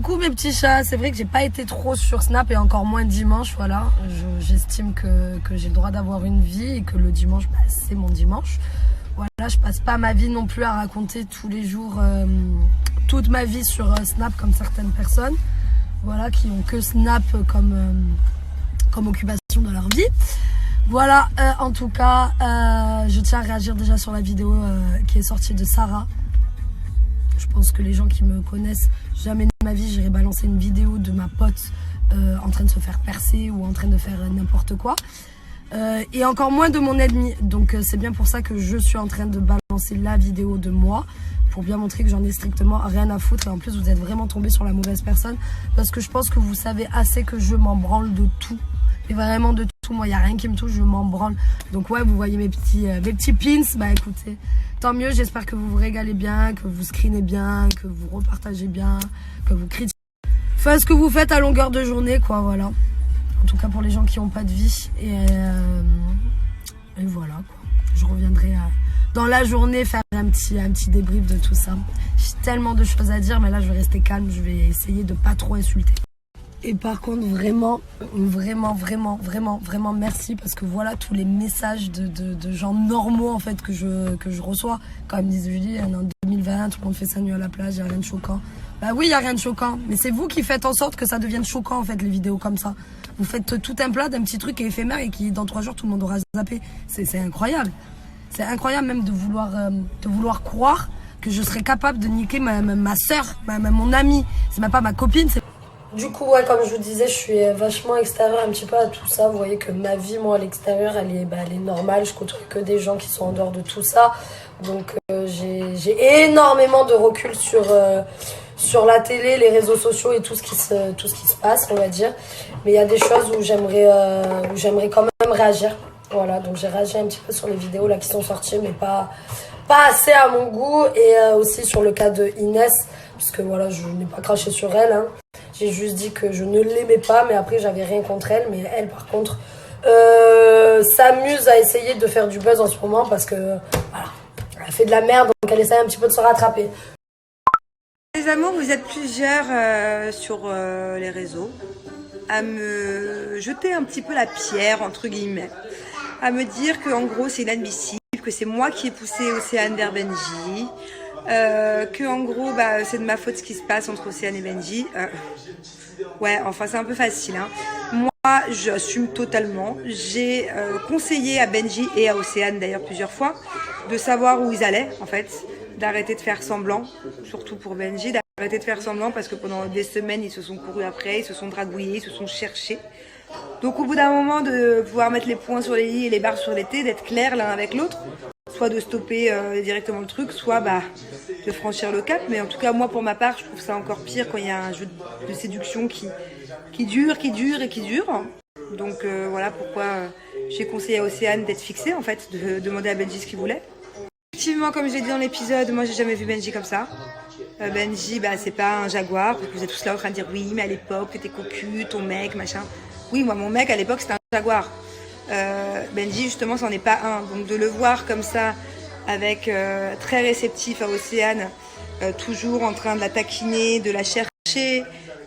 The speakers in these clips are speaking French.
Coucou mes petits chats, c'est vrai que j'ai pas été trop sur Snap et encore moins dimanche, voilà. J'estime que j'ai le droit d'avoir une vie et que le dimanche, bah, c'est mon dimanche. Voilà, je passe pas ma vie non plus à raconter tous les jours toute ma vie sur Snap comme certaines personnes. Voilà, qui ont que Snap comme occupation de leur vie. Voilà, en tout cas, je tiens à réagir déjà sur la vidéo qui est sortie de Sarah. Je pense que les gens qui me connaissent, jamais de ma vie j'irai balancer une vidéo de ma pote en train de se faire percer ou en train de faire n'importe quoi. Et encore moins de mon ennemi. Donc c'est bien pour ça que je suis en train de balancer la vidéo de moi, pour bien montrer que j'en ai strictement rien à foutre. Et en plus vous êtes vraiment tombé sur la mauvaise personne, parce que je pense que vous savez assez que je m'en branle de tout. Et vraiment de tout, moi il n'y a rien qui me touche, je m'en branle. Donc ouais, vous voyez mes petits pins, bah écoutez, tant mieux, j'espère que vous vous régalez bien, que vous screenez bien, que vous repartagez bien, que vous critiquez. Enfin, ce que vous faites à longueur de journée, quoi, voilà. En tout cas pour les gens qui n'ont pas de vie. Et voilà, quoi. Je reviendrai dans la journée faire un petit débrief de tout ça. J'ai tellement de choses à dire, mais là je vais rester calme, je vais essayer de pas trop insulter. Et par contre, vraiment merci, parce que voilà tous les messages de gens normaux en fait que je reçois. Quand ils me disent Julie, en 2020, tout le monde fait sa nuit à la plage, il n'y a rien de choquant. Bah oui, il n'y a rien de choquant, mais c'est vous qui faites en sorte que ça devienne choquant en fait, les vidéos comme ça. Vous faites tout un plat d'un petit truc qui est éphémère et qui dans 3 jours tout le monde aura zappé. C'est incroyable. C'est incroyable même de vouloir croire que je serais capable de niquer ma soeur, mon amie. C'est même pas ma copine, c'est... Du coup, ouais, comme je vous disais, je suis vachement extérieure un petit peu à tout ça. Vous voyez que ma vie, moi, à l'extérieur, elle est normale. Je côtoie que des gens qui sont en dehors de tout ça. Donc, j'ai énormément de recul sur la télé, les réseaux sociaux et tout ce qui se passe, on va dire. Mais il y a des choses où j'aimerais quand même réagir. Voilà, donc j'ai réagi un petit peu sur les vidéos là qui sont sorties, mais pas assez à mon goût. Et aussi sur le cas de Inès, parce que voilà, je n'ai pas craché sur elle, hein. J'ai juste dit que je ne l'aimais pas, mais après j'avais rien contre elle. Mais elle par contre s'amuse à essayer de faire du buzz en ce moment, parce que voilà, elle fait de la merde, donc elle essaie un petit peu de se rattraper. Les amours, vous êtes plusieurs sur les réseaux à me jeter un petit peu la pierre, entre guillemets, à me dire que en gros c'est inadmissible, que c'est moi qui ai poussé Océane vers Benji, que en gros bah, c'est de ma faute ce qui se passe entre Océane et Benji. Ouais, enfin c'est un peu facile, hein. Moi j'assume totalement. J'ai conseillé à Benji et à Océane d'ailleurs plusieurs fois de savoir où ils allaient en fait, d'arrêter de faire semblant, surtout pour Benji, d'arrêter de faire semblant, parce que pendant des semaines ils se sont courus après, ils se sont dragouillés, ils se sont cherchés. Donc au bout d'un moment de pouvoir mettre les points sur les i et les barres sur les t, d'être clair l'un avec l'autre, soit de stopper directement le truc, soit bah, de franchir le cap. Mais en tout cas moi pour ma part je trouve ça encore pire quand il y a un jeu de séduction qui dure. Donc voilà pourquoi j'ai conseillé à Océane d'être fixée en fait, de demander à Benji ce qu'il voulait. Effectivement, comme je l'ai dit dans l'épisode, moi j'ai jamais vu Benji comme ça. Benji, bah c'est pas un jaguar, parce que vous êtes tous là en train de dire oui, mais à l'époque t'étais cocu, ton mec, machin. Oui, moi mon mec à l'époque c'était un jaguar. Benji justement c'en est pas un. Donc de le voir comme ça, avec très réceptif à Océane, toujours en train de la taquiner, de la chercher,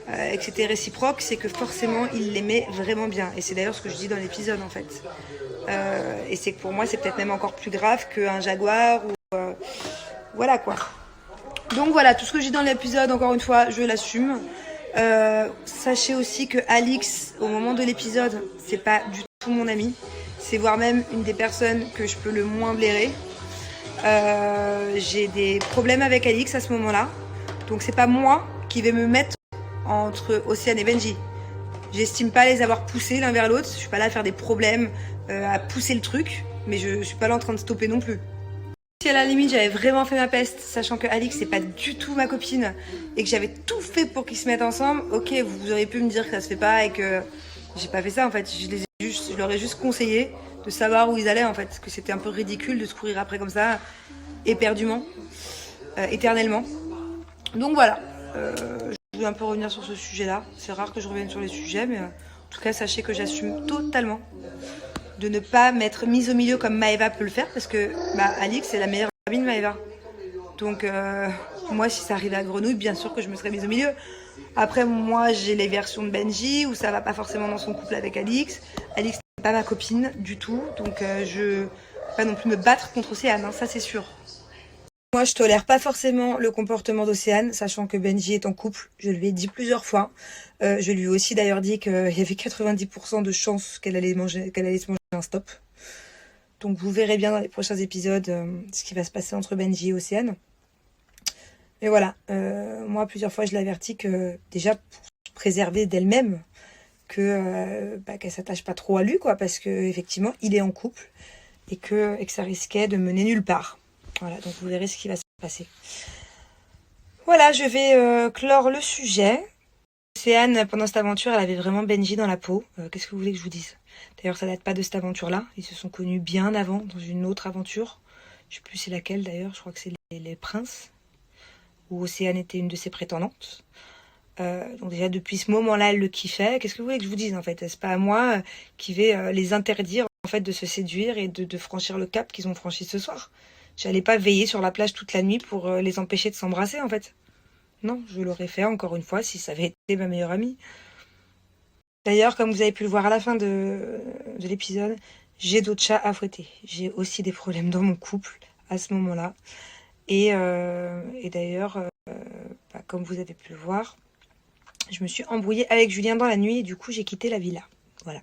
et que c'était réciproque, c'est que forcément il l'aimait vraiment bien. Et c'est d'ailleurs ce que je dis dans l'épisode en fait. Et c'est que pour moi c'est peut-être même encore plus grave qu'un jaguar ou voilà quoi. Donc voilà, tout ce que je dis dans l'épisode, encore une fois je l'assume. Sachez aussi que Alix au moment de l'épisode c'est pas du tout mon ami, c'est voire même une des personnes que je peux le moins blairer. J'ai des problèmes avec Alix à ce moment là, donc c'est pas moi qui vais me mettre entre Océane et Benji. J'estime pas les avoir poussés l'un vers l'autre, je suis pas là à faire des problèmes, à pousser le truc, mais je suis pas là en train de stopper non plus. Si à la limite j'avais vraiment fait ma peste, sachant que Alix c'est pas du tout ma copine et que j'avais tout fait pour qu'ils se mettent ensemble, ok, vous auriez pu me dire que ça se fait pas et que j'ai pas fait ça en fait. Je leur ai juste conseillé de savoir où ils allaient en fait, parce que c'était un peu ridicule de se courir après comme ça, éperdument, éternellement. Donc voilà, je voulais un peu revenir sur ce sujet-là. C'est rare que je revienne sur les sujets, mais en tout cas sachez que j'assume totalement de ne pas m'être mise au milieu comme Maëva peut le faire, parce que bah, Alix c'est la meilleure amie de Maëva. Donc moi si ça arrivait à Grenouille, bien sûr que je me serais mise au milieu. Après, moi, j'ai les versions de Benji où ça va pas forcément dans son couple avec Alix. Alix n'est pas ma copine du tout, donc je vais pas non plus me battre contre Océane, hein, ça c'est sûr. Moi, je tolère pas forcément le comportement d'Océane, sachant que Benji est en couple. Je lui ai dit plusieurs fois. Je lui ai aussi d'ailleurs dit qu'il y avait 90% de chances qu'elle allait se manger un stop. Donc vous verrez bien dans les prochains épisodes ce qui va se passer entre Benji et Océane. Mais voilà, moi plusieurs fois je l'ai averti que déjà pour se préserver d'elle-même, qu'elle s'attache pas trop à lui, quoi, parce que effectivement il est en couple et que ça risquait de mener nulle part. Voilà, donc vous verrez ce qui va se passer. Voilà, je vais clore le sujet. Océane, pendant cette aventure, elle avait vraiment Benji dans la peau. Qu'est-ce que vous voulez que je vous dise? D'ailleurs, ça date pas de cette aventure-là. Ils se sont connus bien avant, dans une autre aventure. Je sais plus c'est laquelle d'ailleurs, je crois que c'est les Princes, où Océane était une de ses prétendantes. Donc déjà, depuis ce moment-là, elle le kiffait. Qu'est-ce que vous voulez que je vous dise, en fait? C'est pas à moi qui vais les interdire, en fait, de se séduire et de franchir le cap qu'ils ont franchi ce soir. J'allais pas veiller sur la plage toute la nuit pour les empêcher de s'embrasser, en fait. Non, je l'aurais fait encore une fois si ça avait été ma meilleure amie. D'ailleurs, comme vous avez pu le voir à la fin de l'épisode, j'ai d'autres chats à fouetter. J'ai aussi des problèmes dans mon couple à ce moment-là. Et d'ailleurs, comme vous avez pu le voir, je me suis embrouillée avec Julien dans la nuit et du coup j'ai quitté la villa. Voilà.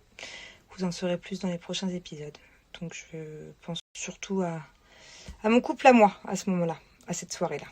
Vous en saurez plus dans les prochains épisodes. Donc je pense surtout à mon couple à moi à ce moment-là, à cette soirée-là.